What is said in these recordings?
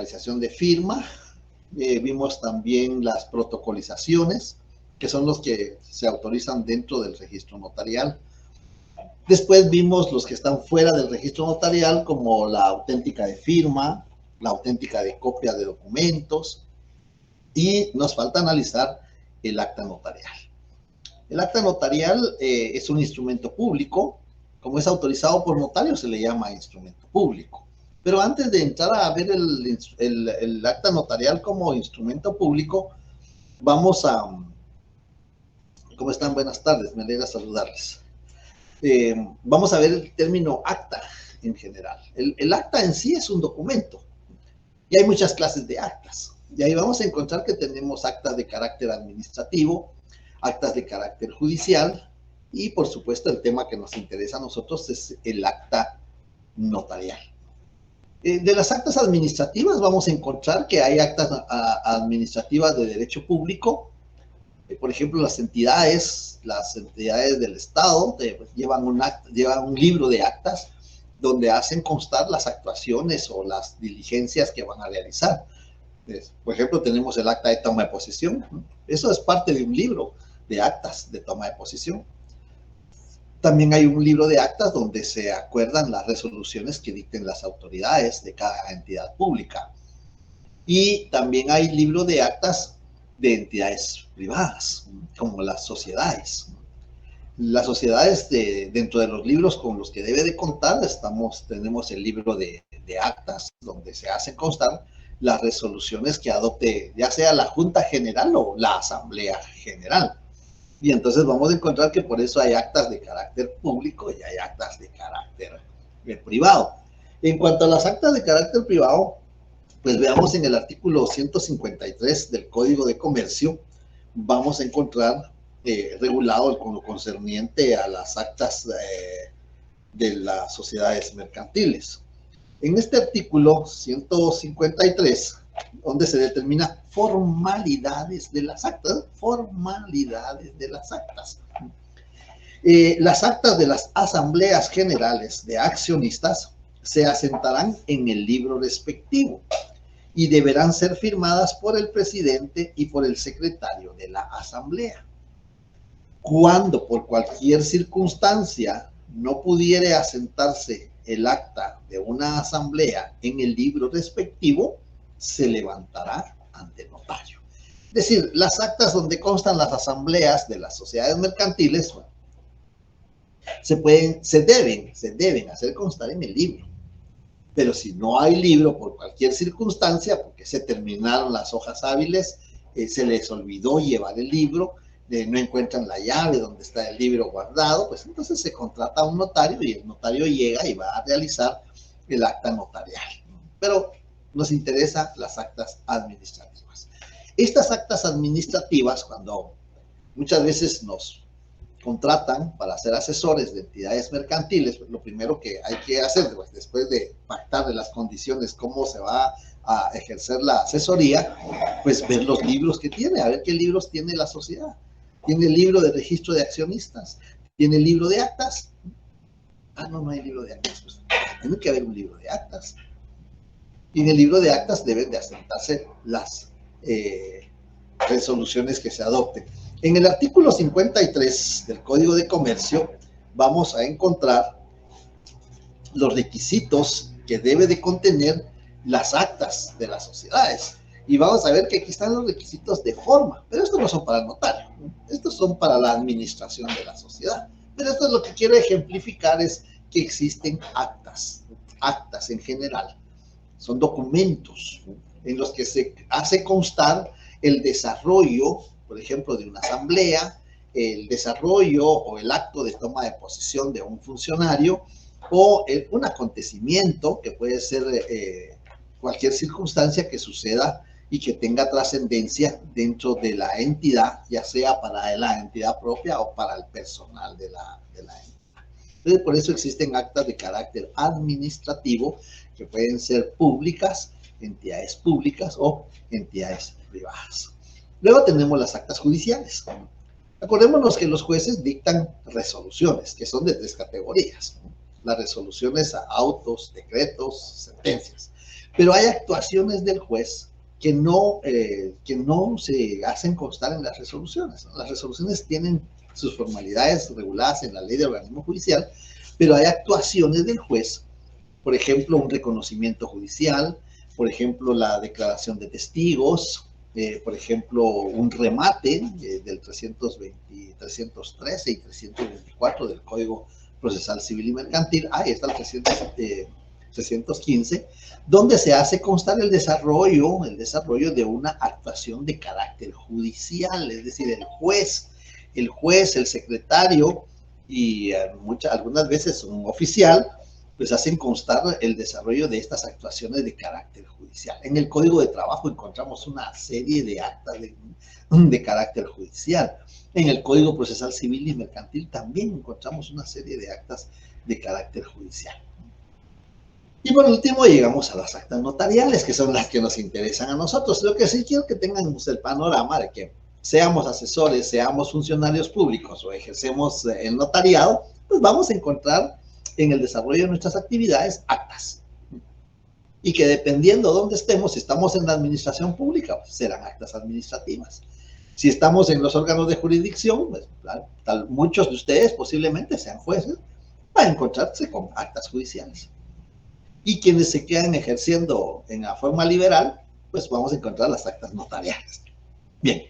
realización de firma, vimos también las protocolizaciones, que son los que se autorizan dentro del registro notarial. Después vimos los que están fuera del registro notarial, como la auténtica de firma, la auténtica de copia de documentos, y nos falta analizar el acta notarial. El acta notarial es un instrumento público. Como es autorizado por notario, se le llama instrumento público. Pero antes de entrar a ver el acta notarial como instrumento público, vamos a... ¿Cómo están? Buenas tardes, me alegra saludarles. Vamos a ver el término acta en general. El acta en sí es un documento y hay muchas clases de actas. Y ahí vamos a encontrar que tenemos actas de carácter administrativo, actas de carácter judicial y, por supuesto, el tema que nos interesa a nosotros es el acta notarial. De las actas administrativas vamos a encontrar que hay actas administrativas de derecho público. Por ejemplo, las entidades del Estado llevan un libro de actas donde hacen constar las actuaciones o las diligencias que van a realizar. Por ejemplo, tenemos el acta de toma de posesión. Eso es parte de un libro de actas de toma de posesión. También hay un libro de actas donde se acuerdan las resoluciones que dicten las autoridades de cada entidad pública. Y también hay libro de actas de entidades privadas, como las sociedades. Las sociedades, dentro de los libros con los que debe de contar, tenemos el libro de actas, donde se hacen constar las resoluciones que adopte ya sea la Junta General o la Asamblea General. Y entonces vamos a encontrar que por eso hay actas de carácter público y hay actas de carácter privado. En cuanto a las actas de carácter privado, pues veamos en el artículo 153 del Código de Comercio, vamos a encontrar regulado con lo concerniente a las actas de las sociedades mercantiles. En este artículo 153, donde se determina formalidades de las actas, las actas de las asambleas generales de accionistas se asentarán en el libro respectivo y deberán ser firmadas por el presidente y por el secretario de la asamblea. Cuando por cualquier circunstancia no pudiere asentarse el acta de una asamblea en el libro respectivo, se levantará ante notario. Es decir, las actas donde constan las asambleas de las sociedades mercantiles se deben hacer constar en el libro. Pero si no hay libro por cualquier circunstancia, porque se terminaron las hojas hábiles, se les olvidó llevar el libro, no encuentran la llave donde está el libro guardado, pues entonces se contrata a un notario y el notario llega y va a realizar el acta notarial. Pero nos interesan las actas administrativas. Estas actas administrativas, cuando muchas veces nos contratan para ser asesores de entidades mercantiles, pues lo primero que hay que hacer, pues, después de pactar de las condiciones cómo se va a ejercer la asesoría, pues ver los libros que tiene, a ver qué libros tiene la sociedad. ¿Tiene el libro de registro de accionistas? ¿Tiene el libro de actas? Ah, no hay libro de actas. Pues tiene que haber un libro de actas. Y en el libro de actas deben de asentarse las resoluciones que se adopten. En el artículo 53 del Código de Comercio vamos a encontrar los requisitos que debe de contener las actas de las sociedades. Y vamos a ver que aquí están los requisitos de forma, pero estos no son para el notario, ¿no? Estos son para la administración de la sociedad. Pero esto es lo que quiero ejemplificar, es que existen actas en general. Son documentos, ¿no?, en los que se hace constar el desarrollo, por ejemplo, de una asamblea, el desarrollo o el acto de toma de posesión de un funcionario, o un acontecimiento que puede ser cualquier circunstancia que suceda y que tenga trascendencia dentro de la entidad, ya sea para la entidad propia o para el personal de la entidad. Entonces, por eso existen actas de carácter administrativo que pueden ser públicas, entidades públicas o entidades privadas. Luego tenemos las actas judiciales. Acordémonos que los jueces dictan resoluciones, que son de 3 categorías. Las resoluciones a autos, decretos, sentencias. Pero hay actuaciones del juez que no se hacen constar en las resoluciones, ¿no? Las resoluciones tienen sus formalidades reguladas en la ley de organismo judicial, pero hay actuaciones del juez, por ejemplo, un reconocimiento judicial, por ejemplo, la declaración de testigos, por ejemplo, un remate del 313 y 324 del Código Procesal Civil y Mercantil. Ahí está el 315, donde se hace constar el desarrollo de una actuación de carácter judicial, es decir, el secretario y algunas veces un oficial, pues hacen constar el desarrollo de estas actuaciones de carácter judicial. En el Código de Trabajo encontramos una serie de actas de carácter judicial. En el Código Procesal Civil y Mercantil también encontramos una serie de actas de carácter judicial. Y por último llegamos a las actas notariales, que son las que nos interesan a nosotros. Lo que sí quiero que tengan el panorama de que seamos asesores, seamos funcionarios públicos o ejercemos el notariado, pues vamos a encontrar en el desarrollo de nuestras actividades actas. Y que dependiendo de dónde estemos, si estamos en la administración pública, pues serán actas administrativas. Si estamos en los órganos de jurisdicción, pues, muchos de ustedes posiblemente sean jueces, van a encontrarse con actas judiciales. Y quienes se quedan ejerciendo en la forma liberal, pues vamos a encontrar las actas notariales. Bien,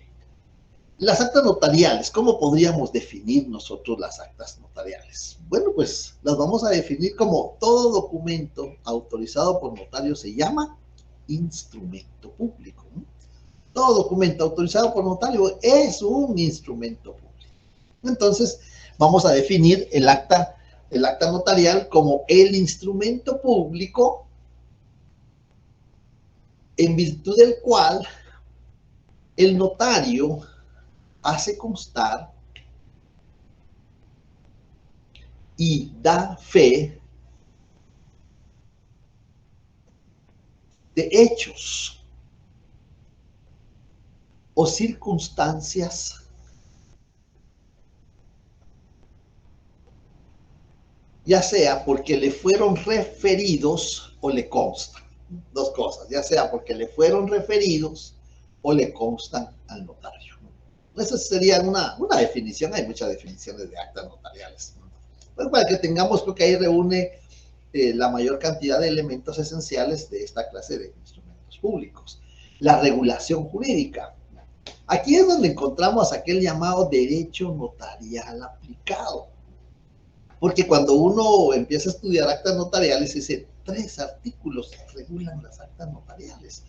las actas notariales, ¿cómo podríamos definir nosotros las actas notariales? Bueno, pues las vamos a definir como todo documento autorizado por notario se llama instrumento público, ¿no? Todo documento autorizado por notario es un instrumento público. Entonces, vamos a definir el acta notarial como el instrumento público en virtud del cual el notario hace constar y da fe de hechos o circunstancias ya sea porque le fueron referidos o le constan. Dos cosas, ya sea porque le fueron referidos o le constan al notario. Esa sería una definición. Hay muchas definiciones de actas notariales. Pues para que tengamos, creo que ahí reúne la mayor cantidad de elementos esenciales de esta clase de instrumentos públicos. La regulación jurídica. Aquí es donde encontramos aquel llamado derecho notarial aplicado. Porque cuando uno empieza a estudiar actas notariales, dice, 3 artículos regulan las actas notariales.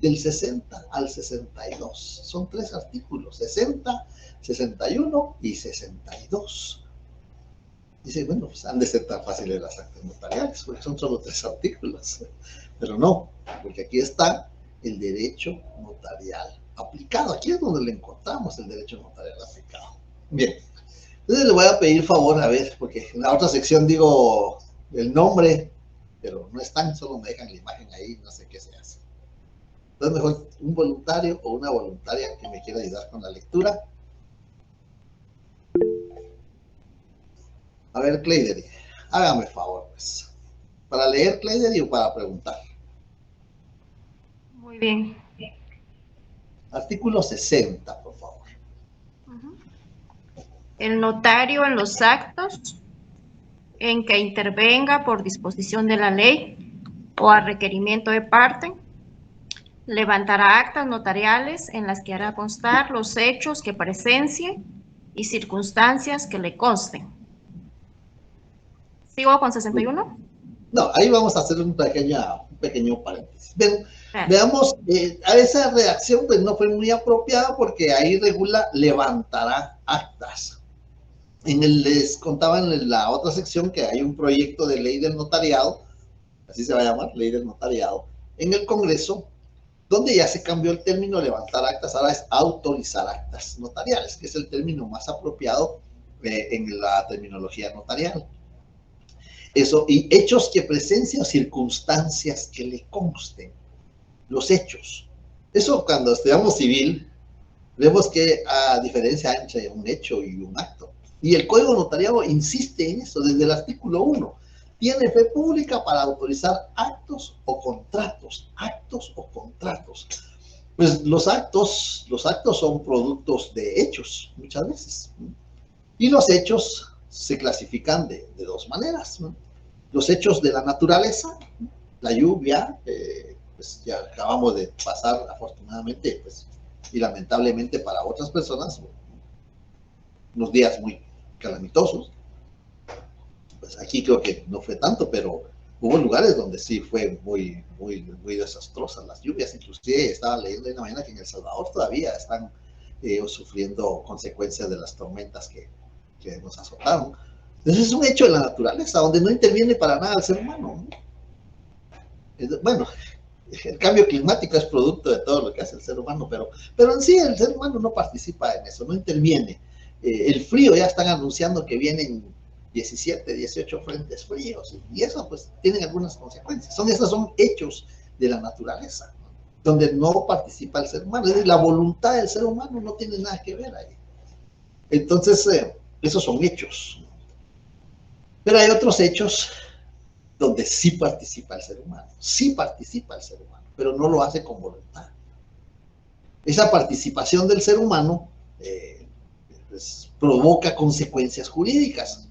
Del 60 al 62. Son 3 artículos, 60, 61 y 62. Dice, bueno, pues han de ser tan fáciles las actas notariales, porque son solo 3 artículos. Pero no, porque aquí está el derecho notarial aplicado. Aquí es donde le encontramos el derecho notarial aplicado. Bien, entonces le voy a pedir favor, a ver, porque en la otra sección digo el nombre, pero no están, solo me dejan la imagen ahí, no sé qué se hace. Entonces mejor un voluntario o una voluntaria que me quiera ayudar con la lectura. A ver, Cleidery, hágame favor, pues. ¿Para leer, Cleidery, o para preguntar? Muy bien. Artículo 60, por favor. El notario en los actos en que intervenga por disposición de la ley o a requerimiento de parte, levantará actas notariales en las que hará constar los hechos que presencie y circunstancias que le consten. ¿Sigo con 61? No, ahí vamos a hacer un pequeño paréntesis. Veamos, a esa redacción pues no fue muy apropiada porque ahí regula levantará actas. Les contaba en la otra sección que hay un proyecto de ley del notariado, así se va a llamar, ley del notariado, en el Congreso, donde ya se cambió el término levantar actas, ahora es autorizar actas notariales, que es el término más apropiado en la terminología notarial. Eso, y hechos que presencian circunstancias que le consten, los hechos. Eso cuando estudiamos civil, vemos que a diferencia entre un hecho y un acto. Y el Código Notariado insiste en eso desde el artículo 1. tiene fe pública para autorizar actos o contratos. Actos o contratos. Pues los actos son productos de hechos, muchas veces. Y los hechos se clasifican de dos maneras, ¿no? Los hechos de la naturaleza, la lluvia, pues ya acabamos de pasar, afortunadamente, pues, y lamentablemente para otras personas, unos días muy calamitosos. Pues aquí creo que no fue tanto, pero hubo lugares donde sí fue muy desastrosas las lluvias. Inclusive estaba leyendo en la mañana que en El Salvador todavía están sufriendo consecuencias de las tormentas que nos azotaron. Entonces es un hecho de la naturaleza, donde no interviene para nada el ser humano, ¿no? Bueno, el cambio climático es producto de todo lo que hace el ser humano, pero en sí el ser humano no participa en eso, no interviene. El frío, ya están anunciando que vienen 17, 18 frentes fríos, y eso pues tienen algunas consecuencias. Esos son hechos de la naturaleza, ¿no? Donde no participa el ser humano, es decir, la voluntad del ser humano no tiene nada que ver ahí. Entonces, esos son hechos. Pero hay otros hechos donde sí participa el ser humano, pero no lo hace con voluntad. Esa participación del ser humano pues, provoca consecuencias jurídicas.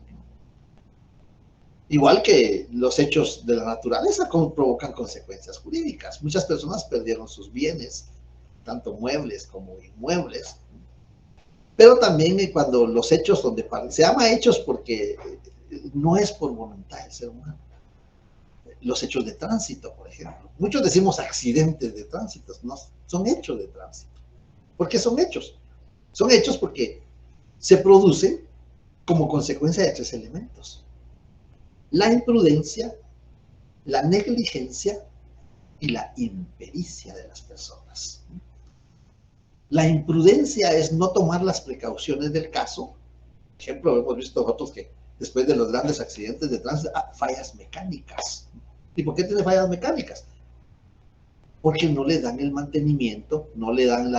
Igual que los hechos de la naturaleza provocan consecuencias jurídicas. Muchas personas perdieron sus bienes, tanto muebles como inmuebles. Pero también cuando los hechos donde se llama hechos porque no es por voluntad del ser humano. Los hechos de tránsito, por ejemplo. Muchos decimos accidentes de tránsito, no, son hechos de tránsito. ¿Por qué son hechos? Son hechos porque se producen como consecuencia de 3 elementos. La imprudencia, la negligencia y la impericia de las personas. La imprudencia es no tomar las precauciones del caso. Por ejemplo, hemos visto nosotros que después de los grandes accidentes de tránsito, fallas mecánicas. ¿Y por qué tiene fallas mecánicas? Porque no le dan el mantenimiento, no le dan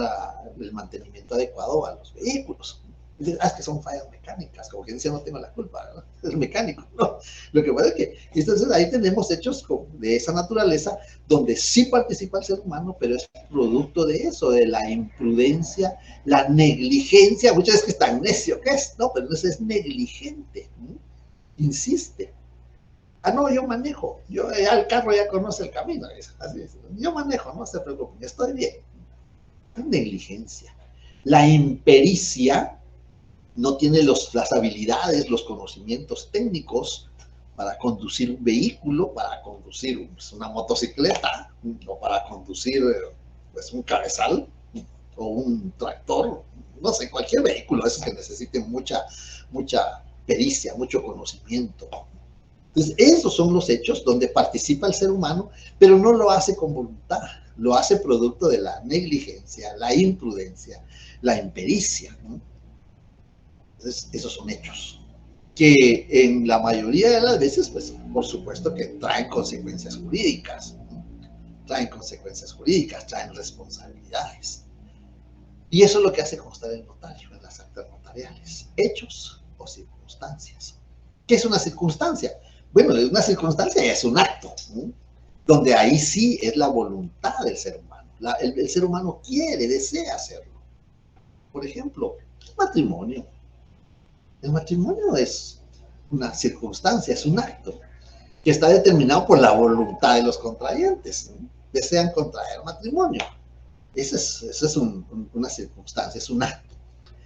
el mantenimiento adecuado a los vehículos. Es que son fallas mecánicas, como que dice, no tengo la culpa, ¿verdad? Es mecánico, ¿no? Lo que pasa es que, entonces ahí tenemos hechos de esa naturaleza, donde sí participa el ser humano, pero es producto de eso, de la imprudencia, la negligencia. Muchas veces que es tan necio que es, no, pero eso es negligente, ¿no? Insiste. No, yo manejo, ya el carro ya conoce el camino, así es. Yo manejo, no se preocupen, estoy bien. Es negligencia. La impericia no tiene las habilidades, los conocimientos técnicos para conducir un vehículo, para conducir una motocicleta, o para conducir pues, un cabezal, o un tractor, no sé, cualquier vehículo, esos que necesiten mucha pericia, mucho conocimiento. Entonces, esos son los hechos donde participa el ser humano, pero no lo hace con voluntad, lo hace producto de la negligencia, la imprudencia, la impericia, ¿no? Entonces, esos son hechos que en la mayoría de las veces, pues, por supuesto que traen consecuencias jurídicas, ¿no? Traen consecuencias jurídicas, traen responsabilidades. Y eso es lo que hace constar el notario en las actas notariales, hechos o circunstancias. ¿Qué es una circunstancia? Bueno, una circunstancia es un acto, ¿no? Donde ahí sí es la voluntad del ser humano. El ser humano quiere, desea hacerlo. Por ejemplo, matrimonio. El matrimonio es una circunstancia, es un acto que está determinado por la voluntad de los contrayentes, ¿no? Desean contraer matrimonio. Esa es una circunstancia, es un acto.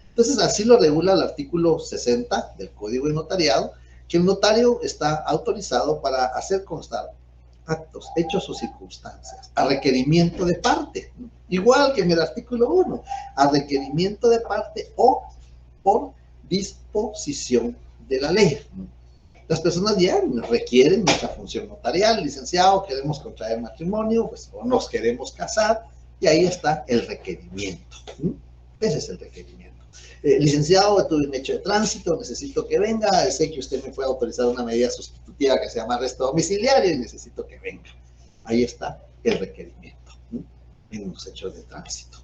Entonces, así lo regula el artículo 60 del Código de Notariado, que el notario está autorizado para hacer constar actos, hechos o circunstancias, a requerimiento de parte, igual que en el artículo 1, a requerimiento de parte o por disposición de la ley. Las personas ya requieren nuestra función notarial, licenciado, queremos contraer matrimonio, pues, o nos queremos casar, y ahí está el requerimiento. Ese es el requerimiento. Licenciado, tuve un hecho de tránsito, necesito que venga, sé que usted me puede autorizar una medida sustitutiva que se llama arresto domiciliario y necesito que venga. Ahí está el requerimiento, ¿no? En los hechos de tránsito.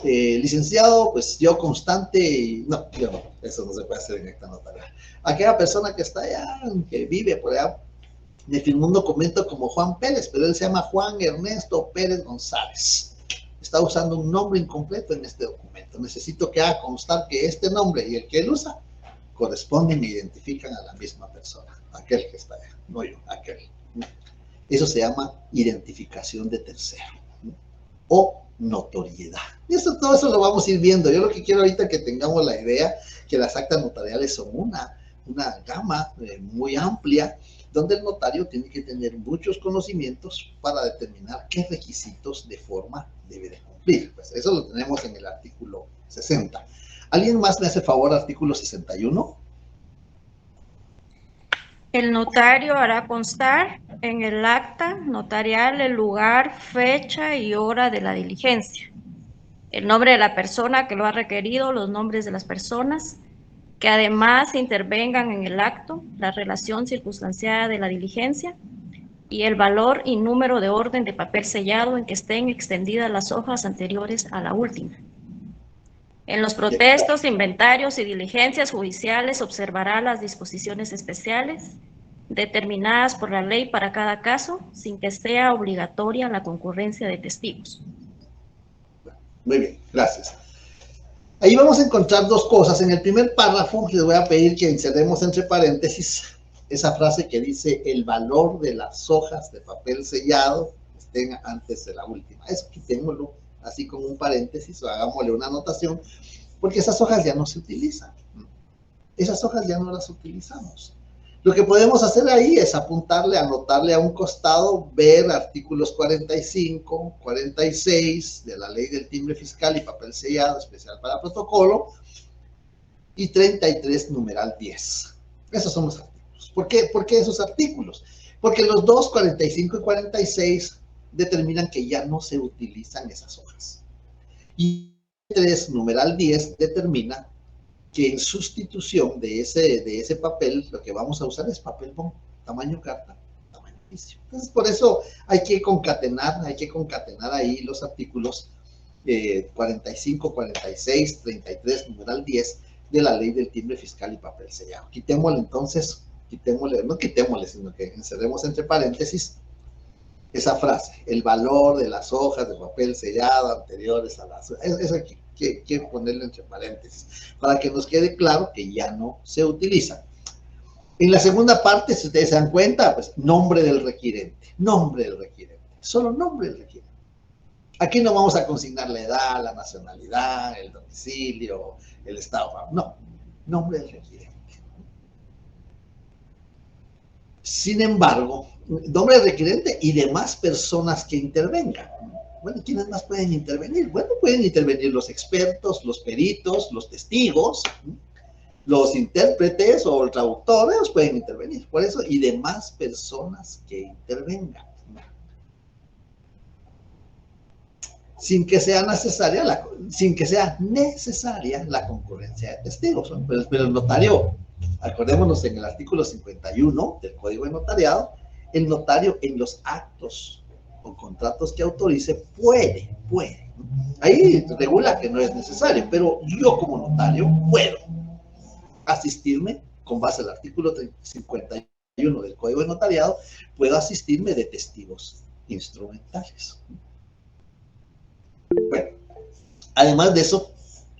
Licenciado, pues yo constante, no, yo no, eso no se puede hacer en acta notarial. Aquella persona que está allá, que vive por allá, me firmó un documento como Juan Pérez, pero él se llama Juan Ernesto Pérez González. Está usando un nombre incompleto en este documento. Necesito que haga constar que este nombre y el que él usa corresponden e identifican a la misma persona. Aquel que está allá, no yo, aquel. Eso se llama identificación de tercero o notoriedad. Y todo eso lo vamos a ir viendo. Yo lo que quiero ahorita que tengamos la idea que las actas notariales son una gama muy amplia, donde el notario tiene que tener muchos conocimientos para determinar qué requisitos de forma debe de cumplir. Pues eso lo tenemos en el artículo 60. ¿Alguien más me hace favor, artículo 61? El notario hará constar en el acta notarial el lugar, fecha y hora de la diligencia, el nombre de la persona que lo ha requerido, los nombres de las personas que además intervengan en el acto, la relación circunstanciada de la diligencia y el valor y número de orden de papel sellado en que estén extendidas las hojas anteriores a la última. En los protestos, inventarios y diligencias judiciales observará las disposiciones especiales determinadas por la ley para cada caso, sin que sea obligatoria la concurrencia de testigos. Muy bien, gracias. Ahí vamos a encontrar dos cosas. En el primer párrafo les voy a pedir que insertemos entre paréntesis esa frase que dice el valor de las hojas de papel sellado estén antes de la última. Eso quitémoslo así como un paréntesis o hagámosle una anotación, porque esas hojas ya no se utilizan. Esas hojas ya no las utilizamos. Lo que podemos hacer ahí es apuntarle, anotarle a un costado, ver artículos 45, 46 de la ley del timbre fiscal y papel sellado especial para protocolo y 33 numeral 10. Esos son los artículos. ¿Por qué esos artículos? Porque los 2, 45 y 46 determinan que ya no se utilizan esas hojas. Y 3 numeral 10 determina que en sustitución de ese papel, lo que vamos a usar es papel bond, tamaño carta, tamaño oficio. Entonces, por eso hay que concatenar ahí los artículos 45, 46, 33, numeral 10 de la ley del timbre fiscal y papel sellado. Quitémosle entonces, no quitémosle, sino que insertemos entre paréntesis esa frase, el valor de las hojas de papel sellado anteriores a las... Eso aquí, que ponerlo entre paréntesis, para que nos quede claro que ya no se utiliza. En la segunda parte, si ustedes se dan cuenta, pues nombre del requirente, solo nombre del requirente. Aquí no vamos a consignar la edad, la nacionalidad, el domicilio, el estado, no, nombre del requirente. Sin embargo, nombre del requirente y demás personas que intervengan. Bueno, ¿quiénes más pueden intervenir? Bueno, pueden intervenir los expertos, los peritos, los testigos, los intérpretes o el traductor, ellos pueden intervenir. Por eso, y demás personas que intervengan. Sin que sea necesaria la concurrencia de testigos. Pero el notario, acordémonos en el artículo 51 del Código de Notariado, el notario en los actos o contratos que autorice puede. Ahí regula que no es necesario, pero yo como notario puedo asistirme, con base al artículo 51 del Código de Notariado, puedo asistirme de testigos instrumentales. Bueno, además de eso,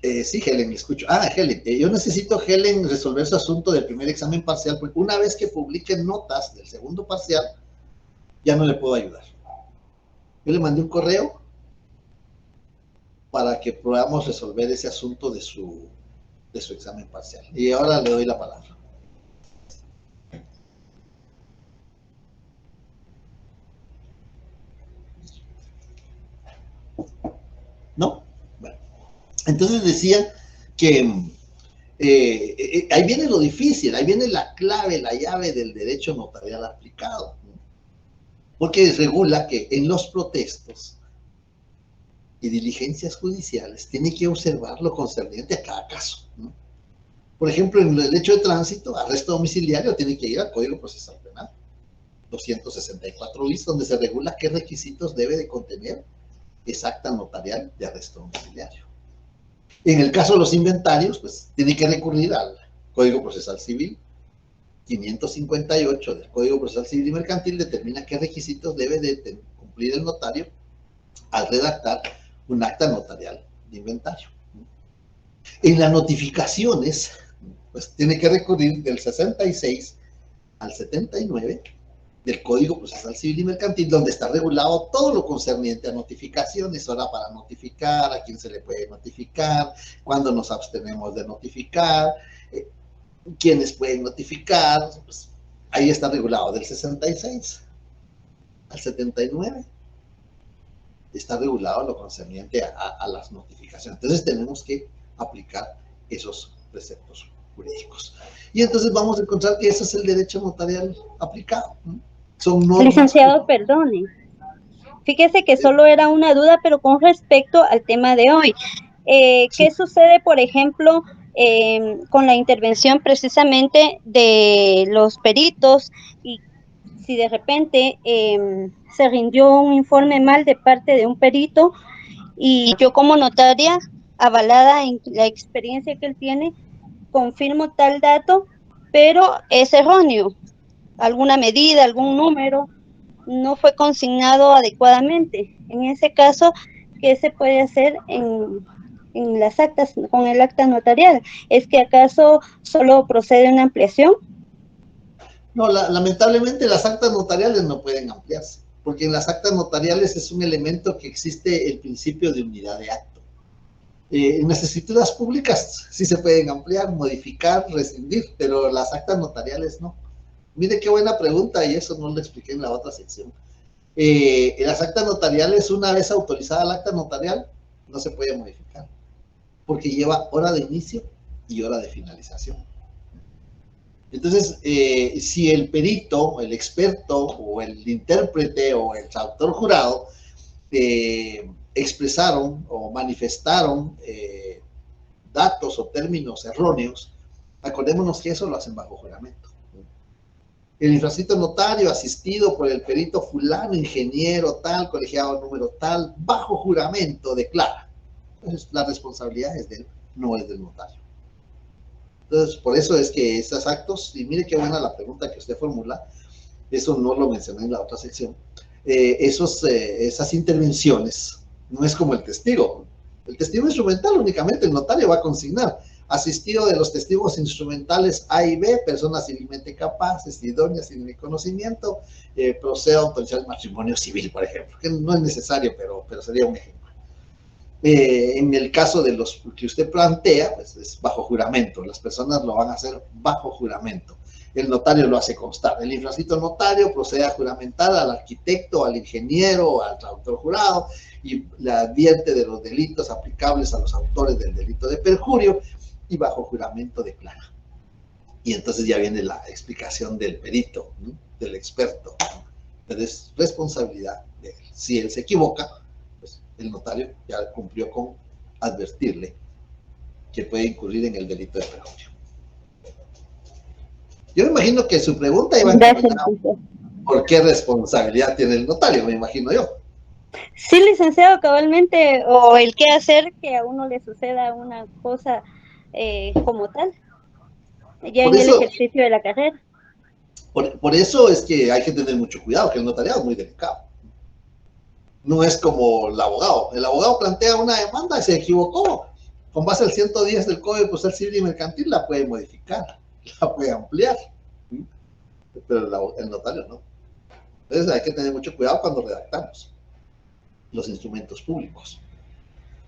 sí, Helen, escucho. Helen, yo necesito, Helen, resolver su asunto del primer examen parcial, porque una vez que publiquen notas del segundo parcial, ya no le puedo ayudar. Yo le mandé un correo para que podamos resolver ese asunto de su examen parcial. Y ahora le doy la palabra. ¿No? Bueno, entonces decía que ahí viene lo difícil, ahí viene la clave, la llave del derecho notarial aplicado, ¿no? Porque regula que en los protestos y diligencias judiciales tiene que observar lo concerniente a cada caso, ¿no? Por ejemplo, en el hecho de tránsito, arresto domiciliario, tiene que ir al Código Procesal Penal 264 bis, donde se regula qué requisitos debe de contener esa acta notarial de arresto domiciliario. En el caso de los inventarios, pues tiene que recurrir al Código Procesal Civil 558 del Código Procesal Civil y Mercantil determina qué requisitos debe de cumplir el notario al redactar un acta notarial de inventario. En las notificaciones, pues tiene que recurrir del 66 al 79 del Código Procesal Civil y Mercantil, donde está regulado todo lo concerniente a notificaciones, hora para notificar, a quién se le puede notificar, cuándo nos abstenemos de notificar, quiénes pueden notificar, pues ahí está regulado. Del 66 al 79 está regulado lo concerniente a las notificaciones. Entonces tenemos que aplicar esos preceptos jurídicos. Y entonces vamos a encontrar que ese es el derecho notarial aplicado. Son normas. Licenciado, perdone. Fíjese que solo era una duda, pero con respecto al tema de hoy. ¿Qué sucede, por ejemplo, con la intervención precisamente de los peritos y si de repente se rindió un informe mal de parte de un perito y yo como notaria, avalada en la experiencia que él tiene, confirmo tal dato, pero es erróneo? Alguna medida, algún número no fue consignado adecuadamente. En ese caso, ¿qué se puede hacer en las actas, con el acta notarial? ¿Es que acaso solo procede una ampliación? No, lamentablemente las actas notariales no pueden ampliarse, porque en las actas notariales es un elemento que existe el principio de unidad de acto. En las escrituras públicas sí se pueden ampliar, modificar, rescindir, pero las actas notariales no. Mire qué buena pregunta, y eso no lo expliqué en la otra sección. En las actas notariales, una vez autorizada el acta notarial, no se puede modificar, porque lleva hora de inicio y hora de finalización. Entonces, si el perito, el experto, o el intérprete, o el autor jurado, expresaron o manifestaron datos o términos erróneos, acordémonos que eso lo hacen bajo juramento. El infracito notario asistido por el perito fulano, ingeniero tal, colegiado número tal, bajo juramento declara. Entonces, la responsabilidad es de él, no es del notario. Entonces, por eso es que estos actos, y mire qué buena la pregunta que usted formula, eso no lo mencioné en la otra sección, esas intervenciones, no es como el testigo. El testigo instrumental únicamente el notario va a consignar, asistido de los testigos instrumentales A y B, personas civilmente capaces, idóneas y de mi conocimiento, proceda a autorizar el matrimonio civil, por ejemplo, que no es necesario, pero sería un ejemplo. En el caso de los que usted plantea, pues es bajo juramento, las personas lo van a hacer bajo juramento. El notario lo hace constar. El infracito notario procede a juramentar al arquitecto, al ingeniero, al autor jurado y le advierte de los delitos aplicables a los autores del delito de perjurio y bajo juramento declara. Y entonces ya viene la explicación del perito, ¿no? Del experto, ¿no? Pero es responsabilidad de él. Si él se equivoca, pues el notario ya cumplió con advertirle que puede incurrir en el delito de perjurio. Yo me imagino que su pregunta iba encaminada por qué responsabilidad tiene el notario, me imagino yo. Sí, licenciado, cabalmente, o el qué hacer que a uno le suceda una cosa como tal, ya Por en el eso, ejercicio de la carrera. por eso es que hay que tener mucho cuidado, que el notariado es muy delicado. No es como el abogado. El abogado plantea una demanda y se equivocó. Con base al 110 del Código Procesal Civil y Mercantil la puede modificar, la puede ampliar. Pero el notario no. Entonces hay que tener mucho cuidado cuando redactamos los instrumentos públicos.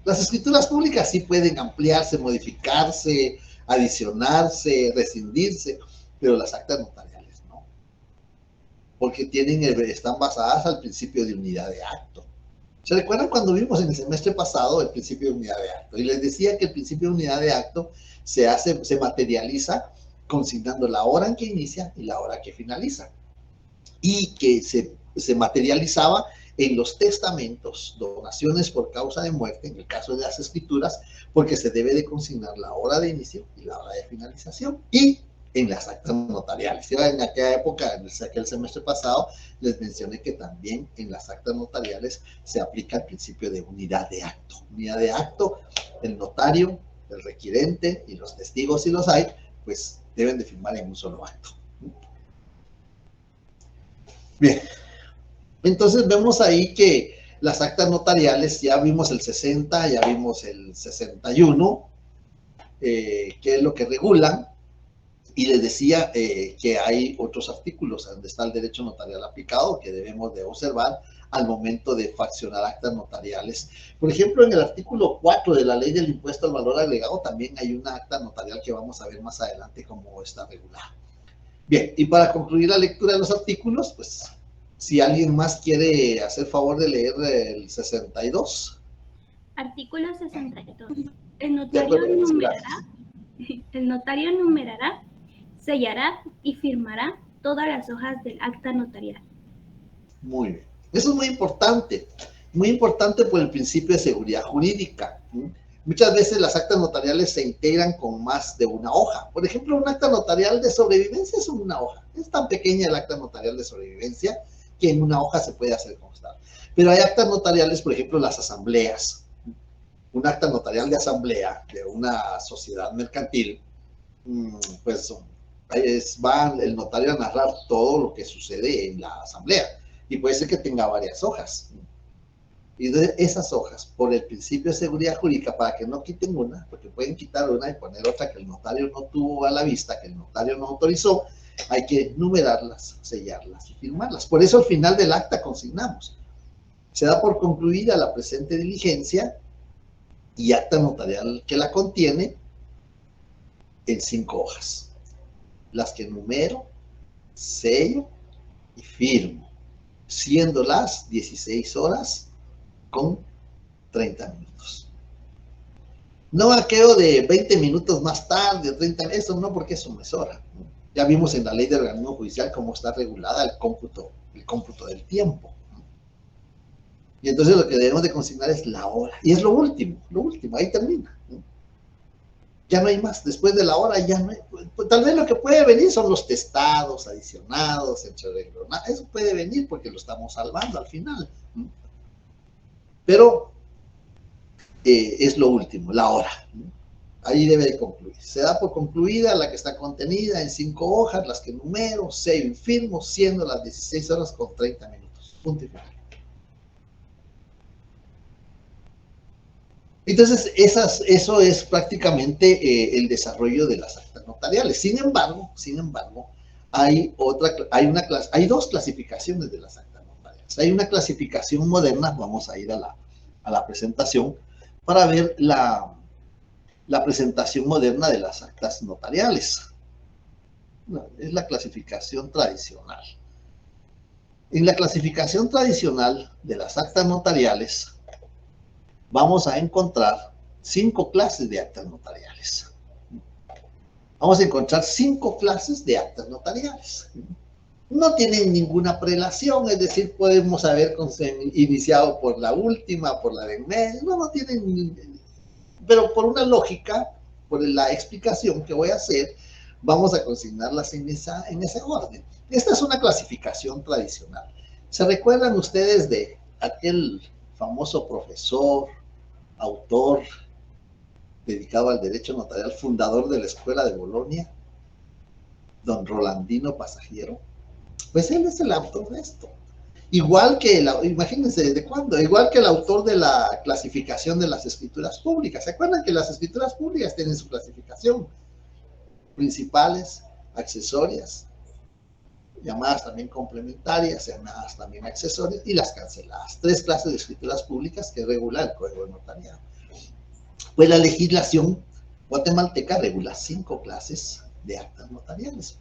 Las escrituras públicas sí pueden ampliarse, modificarse, adicionarse, rescindirse, pero las actas notariales no. Porque están basadas al principio de unidad de acto. ¿Se recuerdan cuando vimos en el semestre pasado el principio de unidad de acto? Y les decía que el principio de unidad de acto se materializa consignando la hora en que inicia y la hora que finaliza. Y que se materializaba en los testamentos, donaciones por causa de muerte, en el caso de las escrituras, porque se debe de consignar la hora de inicio y la hora de finalización. Y en las actas notariales. Yo en aquella época, en aquel semestre pasado, les mencioné que también en las actas notariales se aplica el principio de unidad de acto. Unidad de acto, el notario, el requirente y los testigos, si los hay, pues deben de firmar en un solo acto. Bien, entonces vemos ahí que las actas notariales, ya vimos el 60, ya vimos el 61, que es lo que regulan, y les decía que hay otros artículos donde está el derecho notarial aplicado que debemos de observar al momento de fraccionar actas notariales. Por ejemplo, en el artículo 4 de la ley del impuesto al valor agregado también hay una acta notarial que vamos a ver más adelante cómo está regulada. Bien, y para concluir la lectura de los artículos, pues si alguien más quiere hacer favor de leer el 62. Artículo 62. El notario numerará, sellará y firmará todas las hojas del acta notarial. Muy bien. Eso es muy importante por el principio de seguridad jurídica. Muchas veces las actas notariales se integran con más de una hoja. Por ejemplo, un acta notarial de sobrevivencia es una hoja. Es tan pequeña el acta notarial de sobrevivencia que en una hoja se puede hacer constar. Pero hay actas notariales, por ejemplo, las asambleas. Un acta notarial de asamblea de una sociedad mercantil, pues va el notario a narrar todo lo que sucede en la asamblea. Y puede ser que tenga varias hojas. Y de esas hojas, por el principio de seguridad jurídica, para que no quiten una, porque pueden quitar una y poner otra que el notario no tuvo a la vista, que el notario no autorizó, hay que numerarlas, sellarlas y firmarlas. Por eso al final del acta consignamos. Se da por concluida la presente diligencia y acta notarial que la contiene en 5 hojas. Las que numero, sello y firmo, siendo las 16 horas con 30 minutos. No aquello de 20 minutos más tarde o 30, eso no, porque eso no es hora. Ya vimos en la ley de organismo judicial cómo está regulada el cómputo del tiempo. Y entonces lo que debemos de consignar es la hora. Y es lo último, ahí termina. Ya no hay más, después de la hora ya no hay, tal vez lo que puede venir son los testados, adicionados, eso puede venir porque lo estamos salvando al final. Pero es lo último, la hora. Ahí debe de concluir. Se da por concluida la que está contenida en 5 hojas, las que numero, sello y firmo, siendo las 16 horas con 30 minutos. Punto y final. Entonces, eso es prácticamente el desarrollo de las actas notariales. Sin embargo, hay 2 clasificaciones de las actas notariales. Hay una clasificación moderna, vamos a ir a la presentación para ver la presentación moderna de las actas notariales. Es la clasificación tradicional. En la clasificación tradicional de las actas notariales, vamos a encontrar 5 clases de actas notariales. Vamos a encontrar 5 clases de actas notariales. No tienen ninguna prelación, es decir, podemos haber iniciado por la última, por la de en medio, no tienen, pero por una lógica, por la explicación que voy a hacer, vamos a consignarlas en ese orden. Esta es una clasificación tradicional. ¿Se recuerdan ustedes de aquel famoso profesor, autor, dedicado al derecho notarial, fundador de la Escuela de Bolonia, don Rolandino Pasagiero? Pues él es el autor de esto. Igual que, imagínense, ¿desde cuándo? Igual que el autor de la clasificación de las escrituras públicas. ¿Se acuerdan que las escrituras públicas tienen su clasificación? Principales, accesorias, llamadas también complementarias, llamadas también accesorias, y las canceladas. 3 clases de escrituras públicas que regula el Código de Notariado. Pues la legislación guatemalteca regula 5 clases de actas notariales.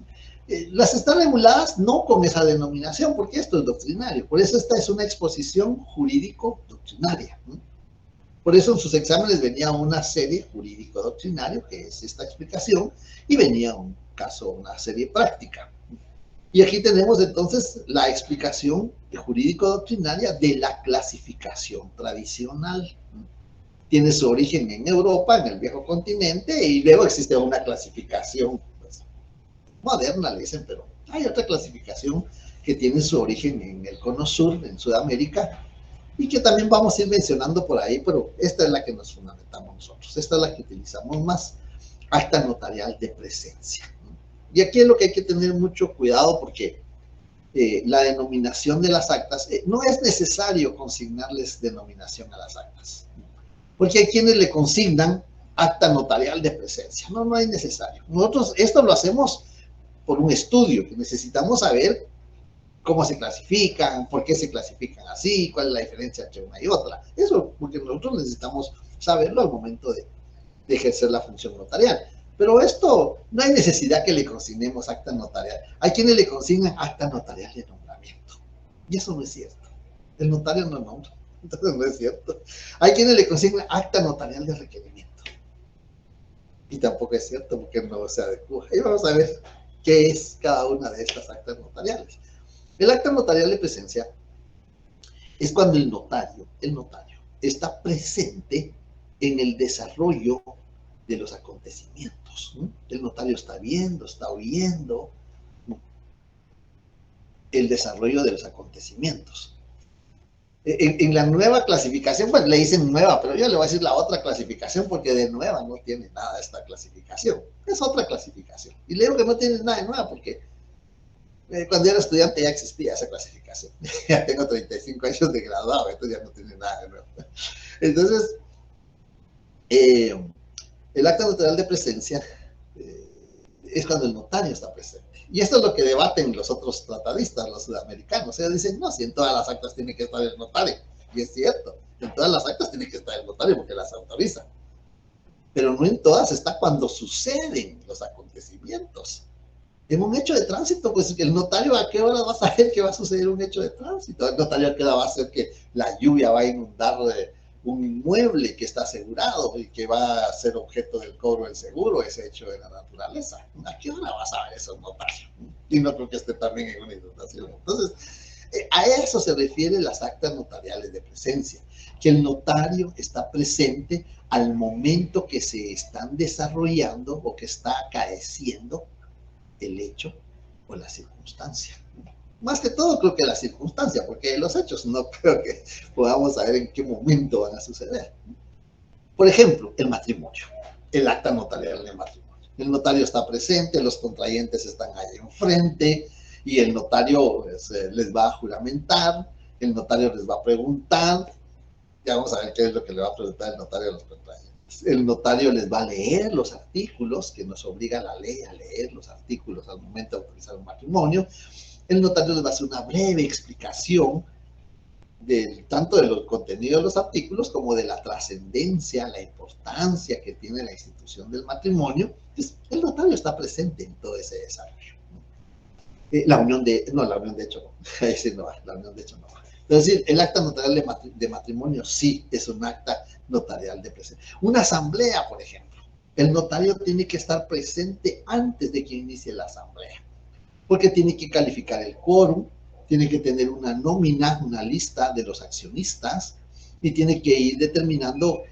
Las están reguladas no con esa denominación, porque esto es doctrinario. Por eso esta es una exposición jurídico-doctrinaria. Por eso en sus exámenes venía una serie jurídico-doctrinario, que es esta explicación, y venía un caso, una serie práctica. Y aquí tenemos entonces la explicación jurídico-doctrinaria de la clasificación tradicional. Tiene su origen en Europa, en el viejo continente, y luego existe una clasificación pues, moderna, le dicen, pero hay otra clasificación que tiene su origen en el Cono Sur, en Sudamérica, y que también vamos a ir mencionando por ahí, pero esta es la que nos fundamentamos nosotros, esta es la que utilizamos más, acta notarial de presencia. Y aquí es lo que hay que tener mucho cuidado porque la denominación de las actas, no es necesario consignarles denominación a las actas, porque hay quienes le consignan acta notarial de presencia. No, no es necesario. Nosotros esto lo hacemos por un estudio, que necesitamos saber cómo se clasifican, por qué se clasifican así, cuál es la diferencia entre una y otra. Eso porque nosotros necesitamos saberlo al momento de ejercer la función notarial. Pero esto, no hay necesidad que le consignemos acta notarial. Hay quienes le consignan acta notarial de nombramiento. Y eso no es cierto. El notario no nombra. Entonces no es cierto. Hay quienes le consignan acta notarial de requerimiento. Y tampoco es cierto porque no se adecua. Y vamos a ver qué es cada una de estas actas notariales. El acta notarial de presencia es cuando el notario está presente en el desarrollo de los acontecimientos, ¿no? El notario está viendo, está oyendo, ¿no?, el desarrollo de los acontecimientos. En la nueva clasificación, pues le dicen nueva, pero yo le voy a decir la otra clasificación porque de nueva no tiene nada esta clasificación. Es otra clasificación. Y le digo que no tiene nada de nueva porque cuando yo era estudiante ya existía esa clasificación. Ya tengo 35 años de graduado, entonces ya no tiene nada de nuevo. Entonces, el acta notarial de presencia es cuando el notario está presente. Y esto es lo que debaten los otros tratadistas, los sudamericanos. Ellos dicen, no, si en todas las actas tiene que estar el notario. Y es cierto, en todas las actas tiene que estar el notario porque las autoriza. Pero no en todas está cuando suceden los acontecimientos. En un hecho de tránsito, pues el notario a qué hora va a saber que va a suceder un hecho de tránsito. El notario a qué hora va a hacer que la lluvia va a inundar un inmueble que está asegurado y que va a ser objeto del cobro del seguro, ese hecho de la naturaleza. ¿A qué hora vas a saber eso, notario? Y no creo que esté también en una inundación. Entonces, a eso se refieren las actas notariales de presencia, que el notario está presente al momento que se están desarrollando o que está acaeciendo el hecho o la circunstancia. Más que todo creo que la circunstancia, porque los hechos no creo que podamos saber en qué momento van a suceder. Por ejemplo, el matrimonio, el acta notarial del matrimonio. El notario está presente, los contrayentes están ahí enfrente y el notario les va a juramentar, el notario les va a preguntar, ya vamos a ver qué es lo que le va a preguntar el notario a los contrayentes. El notario les va a leer los artículos, que nos obliga la ley a leer los artículos al momento de autorizar un matrimonio. El notario les va a hacer una breve explicación tanto de los contenidos de los artículos como de la trascendencia, la importancia que tiene la institución del matrimonio. Entonces, el notario está presente en todo ese desarrollo. La unión de hecho no. Ahí sí no va, la unión de hecho no va. Es decir, el acta notarial de matrimonio sí es un acta notarial de presencia. Una asamblea, por ejemplo, el notario tiene que estar presente antes de que inicie la asamblea, porque tiene que calificar el quórum, tiene que tener una nómina, una lista de los accionistas, y tiene que ir determinando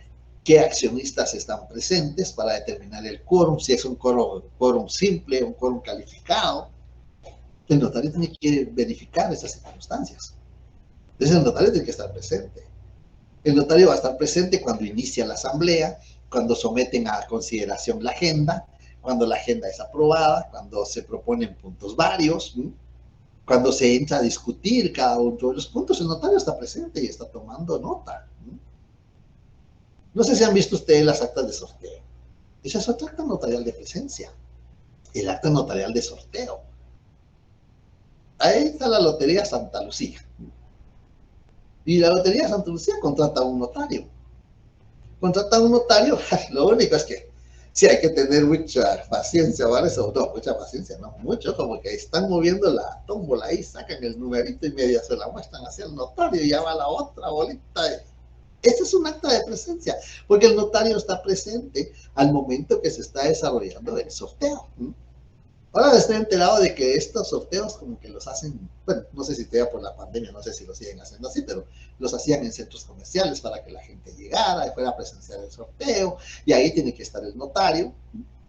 qué accionistas están presentes para determinar el quórum, si es un quórum simple, un quórum calificado. El notario tiene que verificar esas circunstancias. Entonces el notario tiene que estar presente. El notario va a estar presente cuando inicia la asamblea, cuando someten a consideración la agenda, cuando la agenda es aprobada, cuando se proponen puntos varios, ¿sí?, cuando se entra a discutir cada uno de los puntos, el notario está presente y está tomando nota. ¿Sí? No sé si han visto ustedes las actas de sorteo. Esa es otra acta notarial de presencia. El acta notarial de sorteo. Ahí está la Lotería Santa Lucía. Y la Lotería Santa Lucía contrata a un notario. Contrata a un notario, lo único es que sí hay que tener mucha paciencia, ¿vale? No, mucha paciencia, no, mucho, como que están moviendo la tómbola ahí, sacan el numerito y media se la muestran hacia el notario y ya va la otra bolita. Este es un acta de presencia, porque el notario está presente al momento que se está desarrollando el sorteo. Ahora estoy enterado de que estos sorteos como que los hacen, bueno, no sé si todavía por la pandemia, no sé si lo siguen haciendo así, pero los hacían en centros comerciales para que la gente llegara y fuera a presenciar el sorteo, y ahí tiene que estar el notario,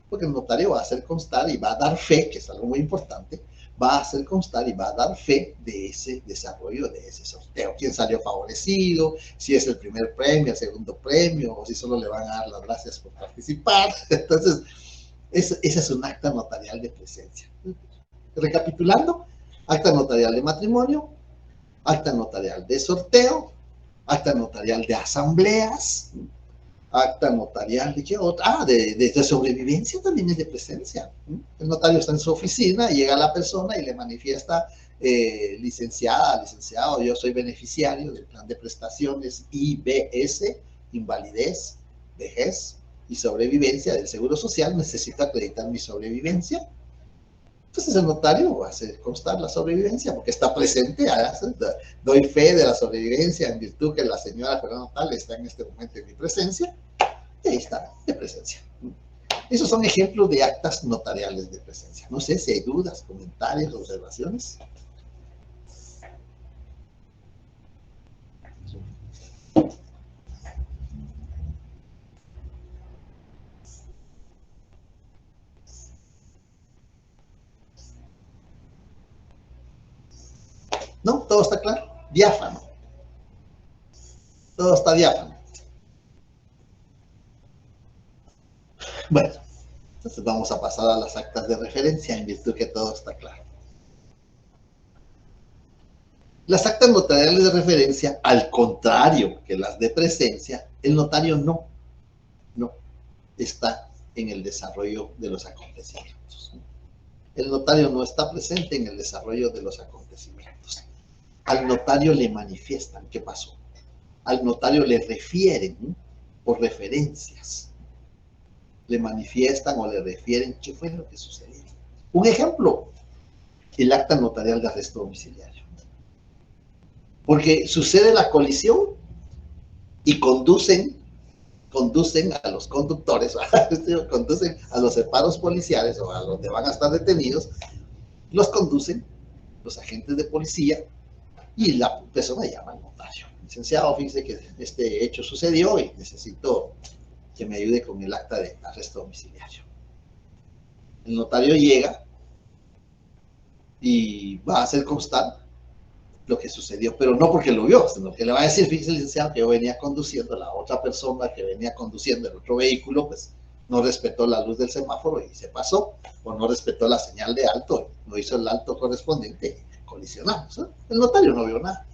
porque el notario va a hacer constar y va a dar fe, que es algo muy importante, va a hacer constar y va a dar fe de ese desarrollo, de ese sorteo, quién salió favorecido, si es el primer premio, el segundo premio, o si solo le van a dar las gracias por participar. Entonces, esa es un acta notarial de presencia. Recapitulando, Acta notarial de matrimonio, acta notarial de sorteo, acta notarial de asambleas, acta notarial de qué otra, de sobrevivencia también es de presencia. El notario está en su oficina, llega la persona y le manifiesta, licenciada, licenciado, yo soy beneficiario del plan de prestaciones IBS, invalidez, vejez y sobrevivencia del Seguro Social, necesito acreditar mi sobrevivencia. Entonces el notario va a hacer constar la sobrevivencia porque está presente, doy fe de la sobrevivencia en virtud que la señora Fernanda tal está en este momento en mi presencia, y ahí está, de presencia. Esos son ejemplos de actas notariales de presencia. No sé si hay dudas, comentarios, observaciones. ¿No? ¿Todo está claro? Diáfano. Todo está diáfano. Bueno, entonces vamos a pasar a las actas de referencia en virtud que todo está claro. Las actas notariales de referencia, al contrario que las de presencia, el notario no está en el desarrollo de los acontecimientos. El notario no está presente en el desarrollo de los acontecimientos. Al notario le manifiestan qué pasó. Al notario le refieren por referencias. Le manifiestan o le refieren qué fue lo que sucedió. Un ejemplo, el acta notarial de arresto domiciliario. Porque sucede la colisión y conducen a los conductores, conducen a los separos policiales o a donde van a estar detenidos, los conducen los agentes de policía y la persona llama al notario. Licenciado, fíjese que este hecho sucedió y necesito que me ayude con el acta de arresto domiciliario. El notario llega y va a hacer constar lo que sucedió, pero no porque lo vio, sino que le va a decir, fíjese, licenciado, que yo venía conduciendo, la otra persona que venía conduciendo el otro vehículo, pues no respetó la luz del semáforo y se pasó, o no respetó la señal de alto, no hizo el alto correspondiente, colisionamos, ¿eh? El notario no vio nada.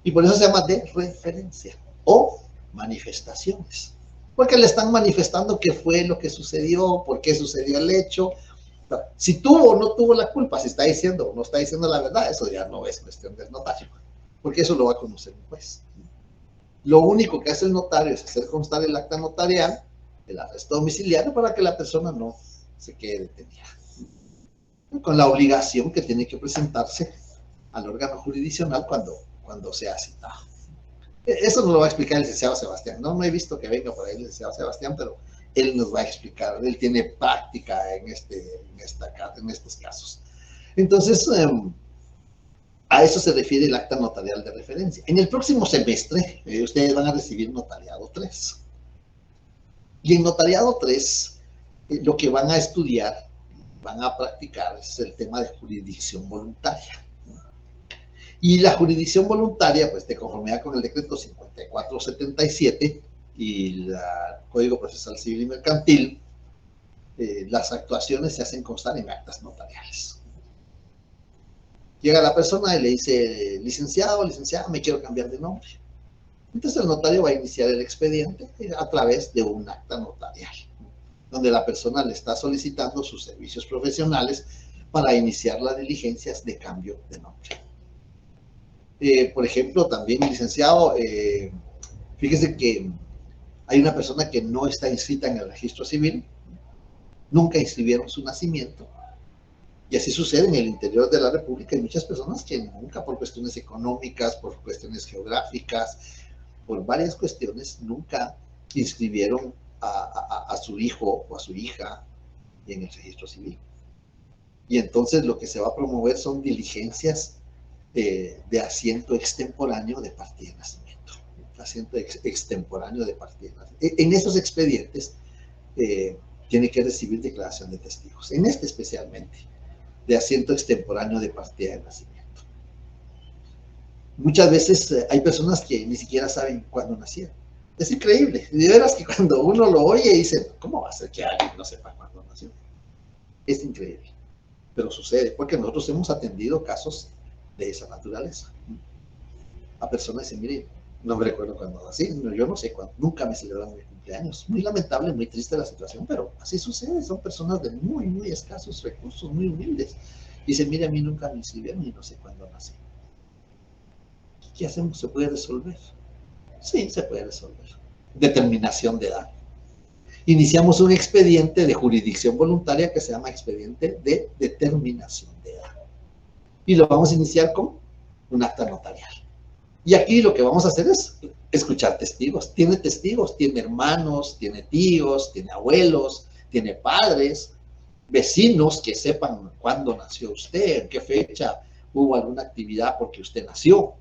Y por eso se llama de referencia, o manifestaciones, porque le están manifestando qué fue lo que sucedió, por qué sucedió el hecho. Si tuvo o no tuvo la culpa, si está diciendo o no está diciendo la verdad, eso ya no es cuestión del notario, porque eso lo va a conocer un juez. Lo único que hace el notario es hacer constar el acta notarial, el arresto domiciliario, para que la persona no se quede detenida, con la obligación que tiene que presentarse al órgano jurisdiccional cuando sea citado. Eso nos lo va a explicar el licenciado Sebastián. No he visto que venga por ahí el licenciado Sebastián, pero él nos va a explicar, él tiene práctica en estos casos. Entonces, a eso se refiere el acta notarial de referencia. En el próximo semestre, ustedes van a recibir notariado 3. Y en notariado 3, lo que van a estudiar, van a practicar, es el tema de jurisdicción voluntaria. Y la jurisdicción voluntaria, pues de conformidad con el decreto 5477, y el Código Procesal Civil y Mercantil, las actuaciones se hacen constar en actas notariales. Llega la persona y le dice, licenciado, licenciada, me quiero cambiar de nombre. Entonces el notario va a iniciar el expediente a través de un acta notarial, donde la persona le está solicitando sus servicios profesionales para iniciar las diligencias de cambio de nombre. Por ejemplo, también, licenciado, fíjese que hay una persona que no está inscrita en el registro civil, nunca inscribieron su nacimiento, y así sucede en el interior de la República. Hay muchas personas que nunca, por cuestiones económicas, por cuestiones geográficas, por varias cuestiones, nunca inscribieron a su hijo o a su hija en el registro civil. Y entonces lo que se va a promover son diligencias de asiento extemporáneo de partida de nacimiento. Asiento extemporáneo de partida de nacimiento. En esos expedientes tiene que recibir declaración de testigos, en este especialmente, de asiento extemporáneo de partida de nacimiento. Muchas veces hay personas que ni siquiera saben cuándo nacieron. Es increíble, de veras que cuando uno lo oye dice, ¿cómo va a ser que alguien no sepa cuándo nació? Es increíble. pero sucede, porque nosotros hemos atendido casos de esa naturaleza. A personas dicen, mire, no me recuerdo cuándo así, yo no sé cuándo, nunca me celebraron mi cumpleaños. Muy lamentable, muy triste la situación, pero así sucede, son personas de muy, muy escasos recursos, muy humildes. Dicen, mire, a mí nunca me inscribieron y no sé cuándo nací. ¿Qué hacemos? ¿Se puede resolver? Sí, se puede resolver. Determinación de edad. Iniciamos un expediente de jurisdicción voluntaria que se llama expediente de determinación de edad. Y lo vamos a iniciar con un acta notarial. Y aquí lo que vamos a hacer es escuchar testigos. Tiene testigos, tiene hermanos, tiene tíos, tiene abuelos, tiene padres, vecinos que sepan cuándo nació usted, en qué fecha hubo alguna actividad porque usted nació.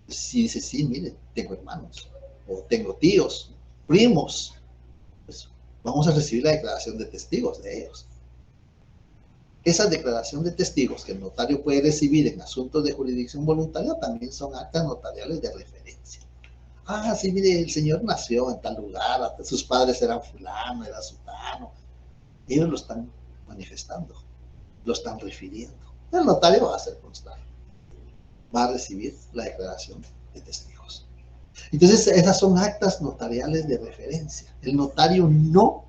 Si dice, sí, mire, tengo hermanos, o tengo tíos, primos, pues vamos a recibir la declaración de testigos de ellos. Esa declaración de testigos que el notario puede recibir en asuntos de jurisdicción voluntaria también son actas notariales de referencia. Ah, sí, mire, el señor nació en tal lugar, sus padres eran fulano, era sutano. Ellos lo están manifestando, lo están refiriendo. El notario va a hacer constar, va a recibir la declaración de testigos. Entonces, esas son actas notariales de referencia. El notario no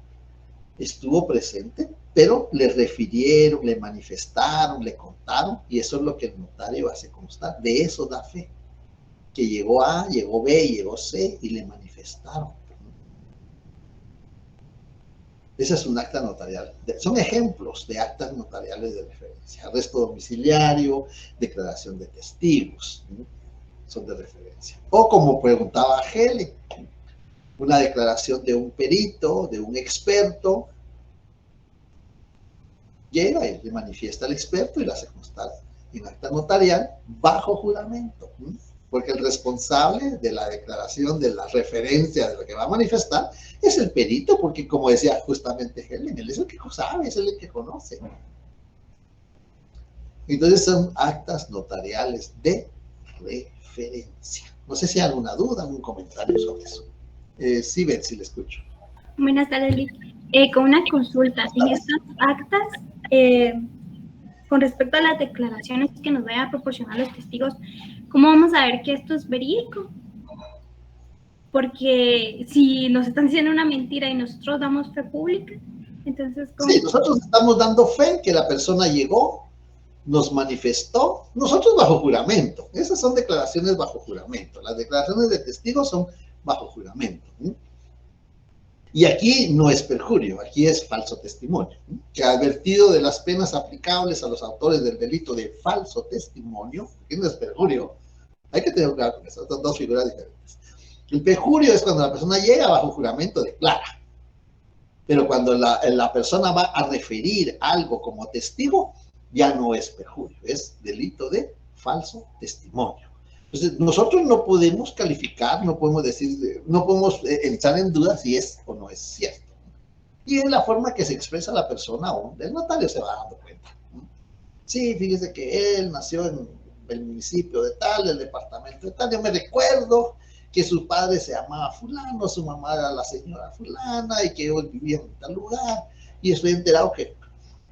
estuvo presente, pero le refirieron, le manifestaron, le contaron, y eso es lo que el notario hace constar. De eso da fe, que llegó A, llegó B, llegó C, y le manifestaron. Ese es un acta notarial. Son ejemplos de actas notariales de referencia. Arresto domiciliario, declaración de testigos, ¿no? Son de referencia. O como preguntaba Heli, una declaración de un perito, de un experto, llega y le manifiesta al experto y la hace constar en acta notarial bajo juramento, ¿no? Porque el responsable de la declaración, de la referencia de lo que va a manifestar, es el perito, porque como decía justamente Helen, él es el que sabe, es el que conoce. Entonces son actas notariales de referencia. No sé si hay alguna duda, algún comentario sobre eso. Sí, Betsy, le escucho. Buenas tardes, Lick. Con una consulta, en estas actas, con respecto a las declaraciones que nos vayan a proporcionar los testigos, ¿cómo vamos a ver que esto es verídico? Porque si nos están diciendo una mentira y nosotros damos fe pública, entonces ¿cómo? Sí, nosotros estamos dando fe que la persona llegó, nos manifestó, nosotros bajo juramento. Esas son declaraciones bajo juramento. Las declaraciones de testigos son bajo juramento, ¿sí? Y aquí no es perjurio, aquí es falso testimonio, ¿sí? Que ha advertido de las penas aplicables a los autores del delito de falso testimonio, que no es perjurio. Hay que tener claro con eso, son dos figuras diferentes. El perjurio es cuando la persona llega bajo juramento, declara. Pero cuando la persona va a referir algo como testigo, ya no es perjurio, es delito de falso testimonio. Entonces, nosotros no podemos calificar, no podemos decir, no podemos entrar en duda si es o no es cierto. Y en la forma que se expresa la persona o el notario se va dando cuenta. Sí, fíjese que él nació en el municipio de tal, el departamento de tal. Yo me recuerdo que su padre se llamaba fulano, su mamá era la señora fulana y que ellos vivían en tal lugar. Y estoy enterado que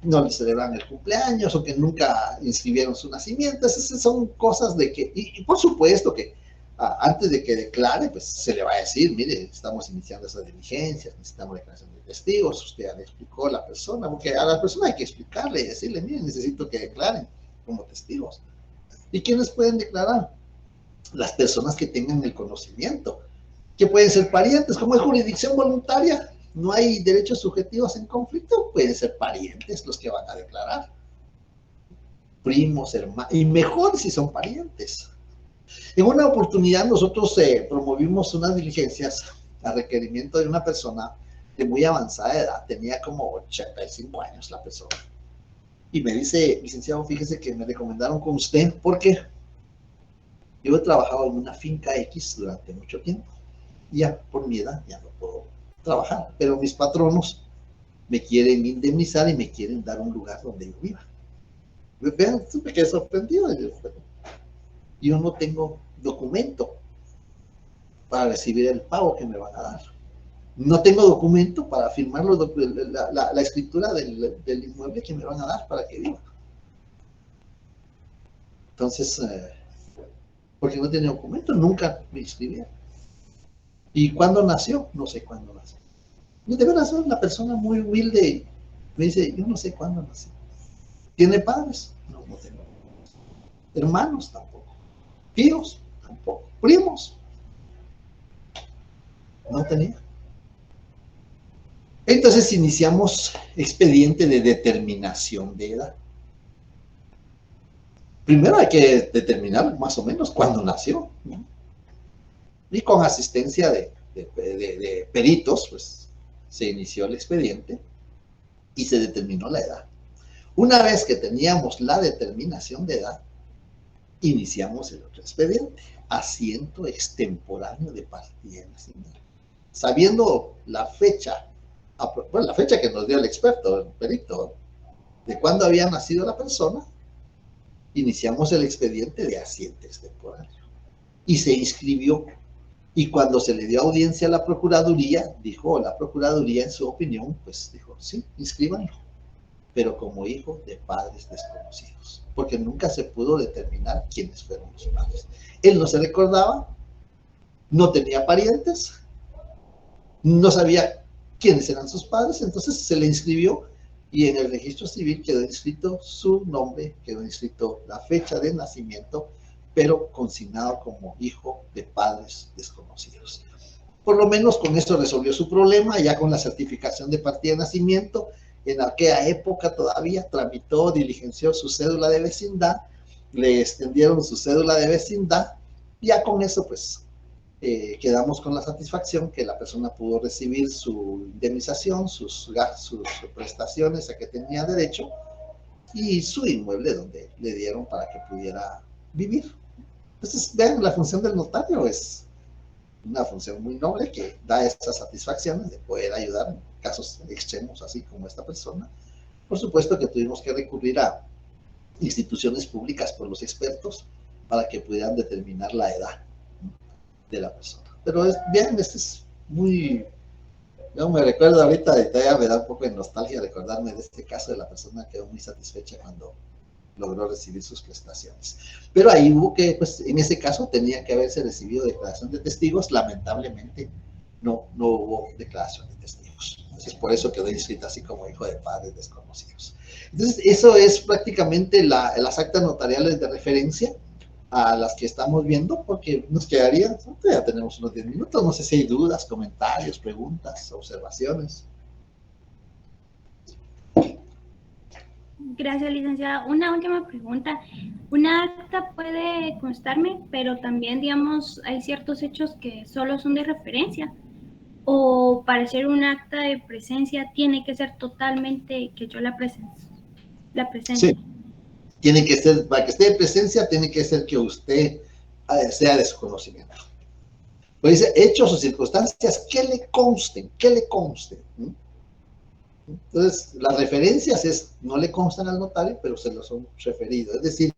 no le celebran el cumpleaños o que nunca inscribieron su nacimiento. Esas son cosas de que, y por supuesto que antes de que declare, pues se le va a decir, mire, estamos iniciando esas diligencias, necesitamos declaración de testigos, usted ya le explicó a la persona, porque a la persona hay que explicarle y decirle, mire, necesito que declaren como testigos. ¿Y quiénes pueden declarar? Las personas que tengan el conocimiento, que pueden ser parientes, como es jurisdicción voluntaria, no hay derechos subjetivos en conflicto, pueden ser parientes los que van a declarar, primos, hermanos, y mejor si son parientes. En una oportunidad nosotros promovimos unas diligencias a requerimiento de una persona de muy avanzada edad, tenía como 85 años la persona, y me dice, licenciado, fíjese que me recomendaron con usted porque yo he trabajado en una finca X durante mucho tiempo, y ya por mi edad ya no puedo trabajar, pero mis patronos me quieren indemnizar y me quieren dar un lugar donde yo viva. Vean, me quedé sorprendido. Yo no tengo documento para recibir el pago que me van a dar. No tengo documento para firmar la escritura del inmueble que me van a dar para que viva. Entonces, porque no tenía documento, nunca me inscribieron. ¿Y cuándo nació? No sé cuándo nació. Y de verdad soy una persona muy humilde. Me dice, yo no sé cuándo nació. ¿Tiene padres? No, no tengo. Hermanos tampoco. Tíos tampoco. Primos. No tenía. Entonces iniciamos expediente de determinación de edad. Primero hay que determinar más o menos cuándo nació, ¿no? Y con asistencia de peritos, pues se inició el expediente y se determinó la edad. Una vez que teníamos la determinación de edad, iniciamos el otro expediente, asiento extemporáneo de partida de nacimiento. Sabiendo la fecha, bueno, la fecha que nos dio el experto, el perito, de cuándo había nacido la persona, iniciamos el expediente de asiento extemporáneo. Y se inscribió. Y cuando se le dio audiencia a la Procuraduría, dijo la Procuraduría en su opinión, pues dijo, sí, inscríbanlo, pero como hijo de padres desconocidos, porque nunca se pudo determinar quiénes fueron los padres. Él no se recordaba, no tenía parientes, no sabía quiénes eran sus padres, entonces se le inscribió y en el registro civil quedó inscrito su nombre, quedó inscrito la fecha de nacimiento, pero consignado como hijo de padres desconocidos. Por lo menos con esto resolvió su problema, ya con la certificación de partida de nacimiento. En aquella época todavía tramitó, diligenció su cédula de vecindad, le extendieron su cédula de vecindad, ya con eso pues quedamos con la satisfacción que la persona pudo recibir su indemnización, sus prestaciones a que tenía derecho y su inmueble donde le dieron para que pudiera vivir. Entonces, vean, la función del notario es una función muy noble que da estas satisfacciones de poder ayudar en casos extremos, así como esta persona. Por supuesto que tuvimos que recurrir a instituciones públicas por los expertos para que pudieran determinar la edad de la persona. Pero bien, este es muy... Yo me recuerdo ahorita, y todavía me da un poco de nostalgia recordarme de este caso de la persona que quedó muy satisfecha cuando logró recibir sus prestaciones. Pero ahí hubo que, pues en ese caso tenía que haberse recibido declaración de testigos, lamentablemente no hubo declaración de testigos. Entonces por eso quedó inscrita así como hijo de padres desconocidos. Entonces eso es prácticamente las actas notariales de referencia a las que estamos viendo, porque nos quedaría, ya tenemos unos 10 minutos, no sé si hay dudas, comentarios, preguntas, observaciones. Gracias, licenciada. Una última pregunta. Una acta puede constarme, pero también, digamos, hay ciertos hechos que solo son de referencia. O para ser un acta de presencia tiene que ser totalmente que yo la presencia. Sí, tiene que ser, para que esté de presencia, tiene que ser que usted sea de su conocimiento. Pues dice, hechos o circunstancias que le consten, ¿no? Entonces, las referencias no le constan al notario, pero se los son referidos. Es decir,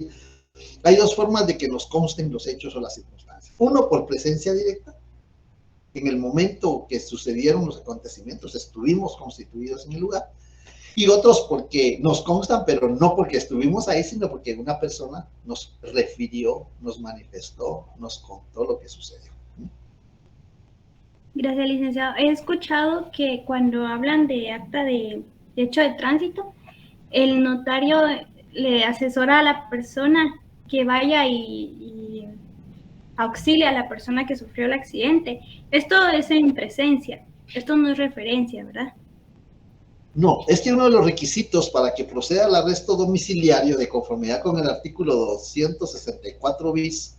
hay dos formas de que nos consten los hechos o las circunstancias. Uno, por presencia directa. En el momento que sucedieron los acontecimientos, estuvimos constituidos en el lugar. Y otros porque nos constan, pero no porque estuvimos ahí, sino porque una persona nos refirió, nos manifestó, nos contó lo que sucedió. Gracias, licenciado. He escuchado que cuando hablan de acta de hecho de tránsito, el notario le asesora a la persona que vaya y auxilia a la persona que sufrió el accidente. Esto es en presencia, esto no es referencia, ¿verdad? No, es que uno de los requisitos para que proceda al arresto domiciliario de conformidad con el artículo 264 bis,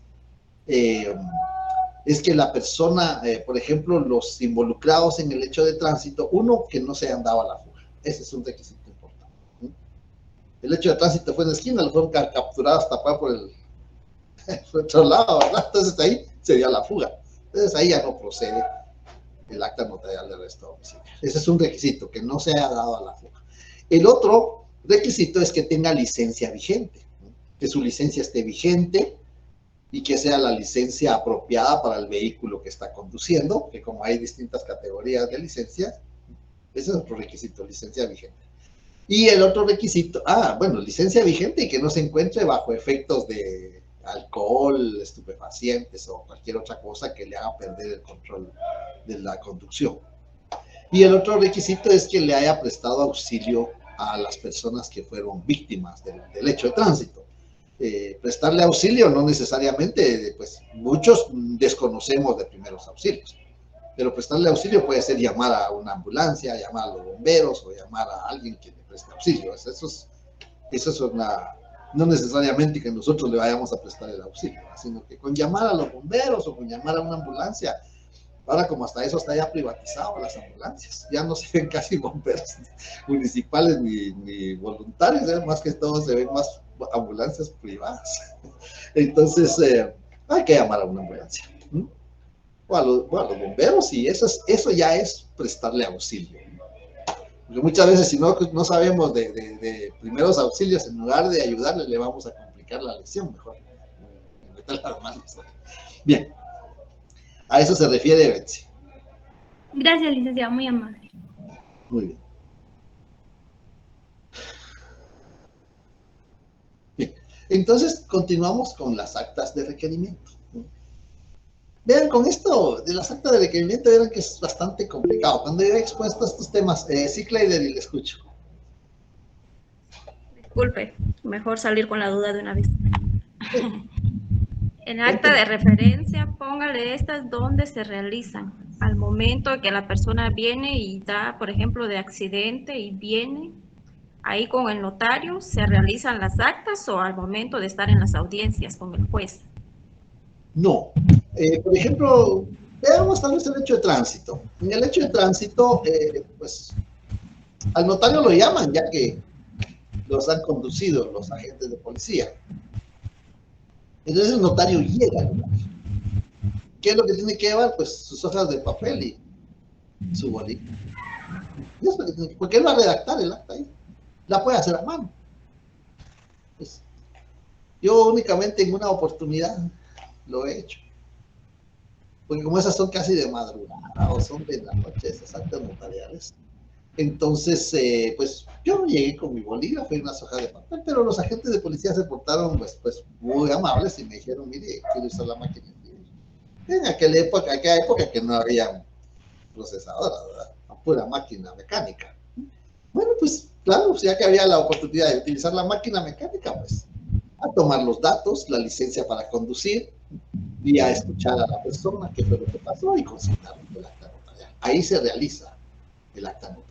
es que la persona, por ejemplo, los involucrados en el hecho de tránsito, uno, que no se hayan dado a la fuga. Ese es un requisito importante. El hecho de tránsito fue en la esquina, lo fueron capturados, tapados por el otro lado, ¿verdad? Entonces ahí se dio a la fuga. Entonces ahí ya no procede el acta notarial de arresto domiciliario. Ese es un requisito, que no se haya dado a la fuga. El otro requisito es que tenga licencia vigente, ¿no? Que su licencia esté vigente, y que sea la licencia apropiada para el vehículo que está conduciendo, que como hay distintas categorías de licencia, ese es otro requisito, licencia vigente. Y el otro requisito, bueno, licencia vigente y que no se encuentre bajo efectos de alcohol, estupefacientes o cualquier otra cosa que le haga perder el control de la conducción. Y el otro requisito es que le haya prestado auxilio a las personas que fueron víctimas del hecho de tránsito. Prestarle auxilio no necesariamente, pues muchos desconocemos de primeros auxilios, pero prestarle auxilio puede ser llamar a una ambulancia, llamar a los bomberos o llamar a alguien que le preste auxilio. Eso es no necesariamente que nosotros le vayamos a prestar el auxilio, sino que con llamar a los bomberos o con llamar a una ambulancia. Ahora, como hasta eso está ya privatizado, las ambulancias, ya no se ven casi bomberos municipales ni voluntarios, más que todo se ven más ambulancias privadas. Entonces, hay que llamar a una ambulancia, o a los bomberos, y eso ya es prestarle auxilio. Porque muchas veces, si no sabemos de primeros auxilios, en lugar de ayudarle, le vamos a complicar la lesión, mejor meter las manos. Bien. A eso se refiere Betsy. Gracias, licenciado, muy amable. Muy bien. Bien. Entonces, continuamos con las actas de requerimiento. Vean, con esto de las actas de requerimiento, verán que es bastante complicado. Cuando yo he expuesto estos temas, sí, Cleider, y le escucho. Disculpe, mejor salir con la duda de una vez. En acta de referencia, póngale estas donde se realizan. Al momento que la persona viene y da, por ejemplo, de accidente y viene, ahí con el notario, ¿se realizan las actas o al momento de estar en las audiencias con el juez? No. Por ejemplo, veamos tal vez el hecho de tránsito. En el hecho de tránsito, pues, al notario lo llaman, ya que los han conducido los agentes de policía. Entonces el notario llega. ¿Qué es lo que tiene que llevar? Pues sus hojas de papel y su bolígrafo. Porque él va a redactar el acta ahí. La puede hacer a mano. Pues, yo únicamente en una oportunidad lo he hecho. Porque como esas son casi de madrugada o son de la noche, esas actas notariales. Entonces, pues yo llegué con mi bolígrafo y unas hojas de papel, pero los agentes de policía se portaron pues muy amables y me dijeron, mire, quiero usar la máquina. En aquella época que no había procesadora, ¿verdad? Pura máquina mecánica. Bueno, pues claro, ya que había la oportunidad de utilizar la máquina mecánica, pues a tomar los datos, la licencia para conducir y a escuchar a la persona qué fue lo que pasó y consignar el acta notarial. Ahí se realiza el acta notarial.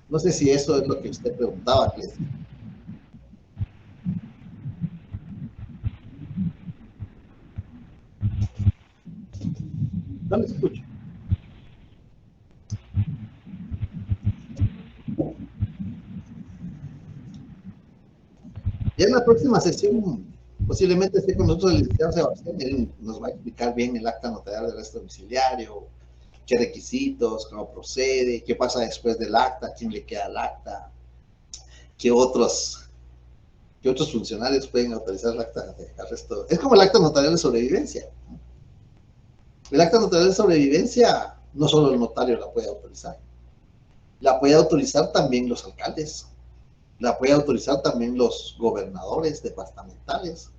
No sé si eso es lo que usted preguntaba, Cles. No le escucho. Ya en la próxima sesión posiblemente esté con nosotros el licenciado Sebastián. Él nos va a explicar bien el acta notarial de arresto domiciliario, qué requisitos, cómo procede, qué pasa después del acta, a quién le queda el acta, qué otros funcionarios pueden autorizar el acta de arresto. Es como el acta notarial de sobrevivencia. El acta notarial de sobrevivencia no solo el notario la puede autorizar, la puede autorizar también los alcaldes, la puede autorizar también los gobernadores departamentales.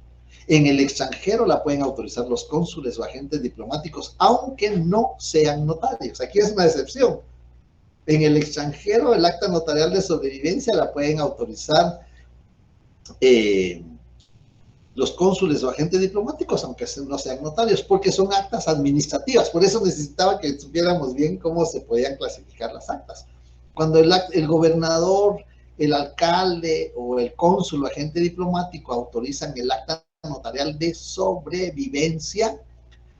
En el extranjero la pueden autorizar los cónsules o agentes diplomáticos, aunque no sean notarios. Aquí es una excepción. En el extranjero el acta notarial de sobrevivencia la pueden autorizar los cónsules o agentes diplomáticos, aunque no sean notarios, porque son actas administrativas. Por eso necesitaba que supiéramos bien cómo se podían clasificar las actas. Cuando el gobernador, el alcalde o el cónsul o agente diplomático autorizan el acta notarial de sobrevivencia,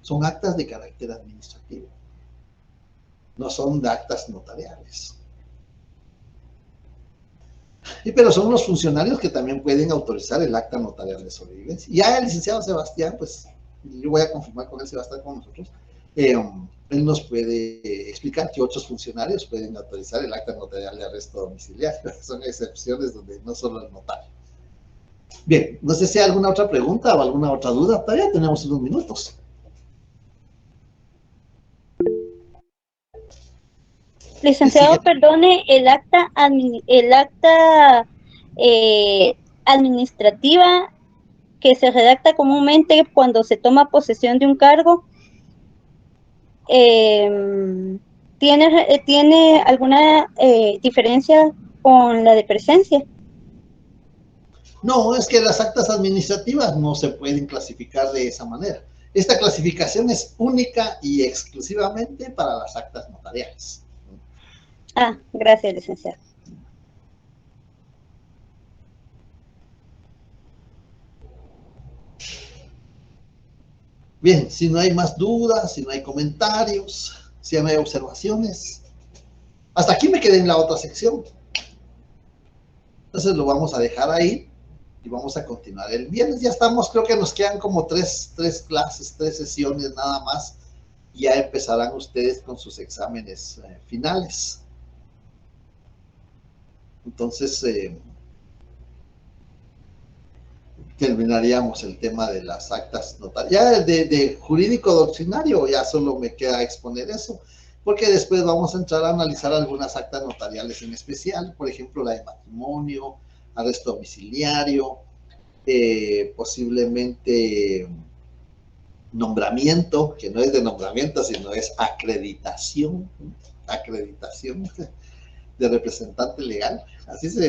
son actas de carácter administrativo, no son de actas notariales. Pero son los funcionarios que también pueden autorizar el acta notarial de sobrevivencia. Ya el licenciado Sebastián, pues yo voy a confirmar con él si va a estar con nosotros, él nos puede explicar que otros funcionarios pueden autorizar el acta notarial de arresto domiciliario. Son excepciones donde no solo el notario. Bien, no sé si hay alguna otra pregunta o alguna otra duda. Todavía tenemos unos minutos. Licenciado, perdone, el acta administrativa que se redacta comúnmente cuando se toma posesión de un cargo, ¿tiene alguna diferencia con la de presencia? No, es que las actas administrativas no se pueden clasificar de esa manera. Esta clasificación es única y exclusivamente para las actas notariales. Ah, gracias, licenciado. Bien, si no hay más dudas, si no hay comentarios, si no hay observaciones. Hasta aquí me quedé en la otra sección. Entonces lo vamos a dejar ahí y vamos a continuar el viernes. Ya estamos, creo que nos quedan como tres clases, 3 sesiones nada más. Y ya empezarán ustedes con sus exámenes finales. Entonces, terminaríamos el tema de las actas notariales. Ya de jurídico doctrinario, ya solo me queda exponer eso, porque después vamos a entrar a analizar algunas actas notariales en especial, por ejemplo, la de matrimonio, arresto domiciliario, posiblemente nombramiento, que no es de nombramiento, sino es acreditación de representante legal, así se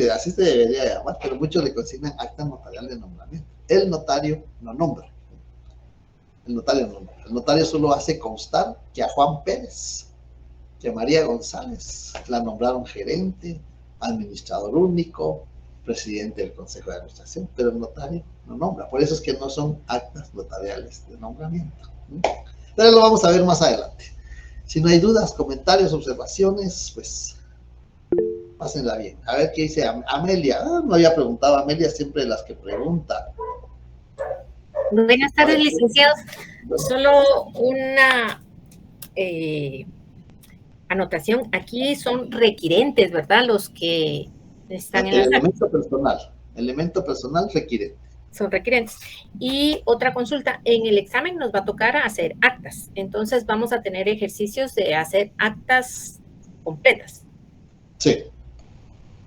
debería llamar, pero muchos le consignan acta notarial de nombramiento. El notario no nombra. El notario solo hace constar que a Juan Pérez, que a María González la nombraron gerente, administrador único, presidente del Consejo de Administración, pero el notario no nombra. Por eso es que no son actas notariales de nombramiento. Pero lo vamos a ver más adelante. Si no hay dudas, comentarios, observaciones, pues pásenla bien. A ver qué dice Amelia. No había preguntado a Amelia, siempre las que pregunta. Buenas tardes, licenciados. Solo una anotación. Aquí son requirentes, ¿verdad? Los que están en la elemento personal requirente. Son requirentes. Y otra consulta, en el examen nos va a tocar hacer actas. Entonces vamos a tener ejercicios de hacer actas completas. Sí.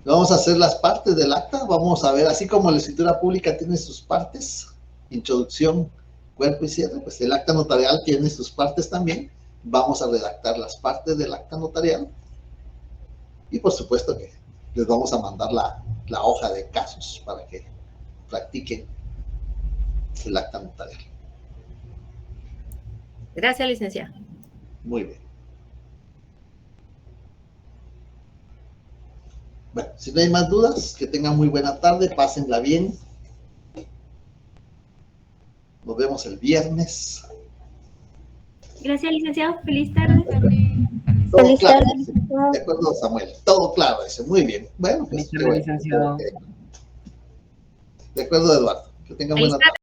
Vamos a hacer las partes del acta. Vamos a ver, así como la escritura pública tiene sus partes, introducción, cuerpo y cierre, pues el acta notarial tiene sus partes también. Vamos a redactar las partes del acta notarial. Y por supuesto que les vamos a mandar la hoja de casos para que practiquen el acta notarial. Gracias, licenciada. Muy bien. Bueno, si no hay más dudas, que tengan muy buena tarde, pásenla bien. Nos vemos el viernes. Gracias, licenciado. Feliz tarde. Todo Feliz claro. tarde. De acuerdo, Samuel. Todo claro, eso. Muy bien. Bueno, pues, Licenciado. De acuerdo, Eduardo. Que tengan buena tarde.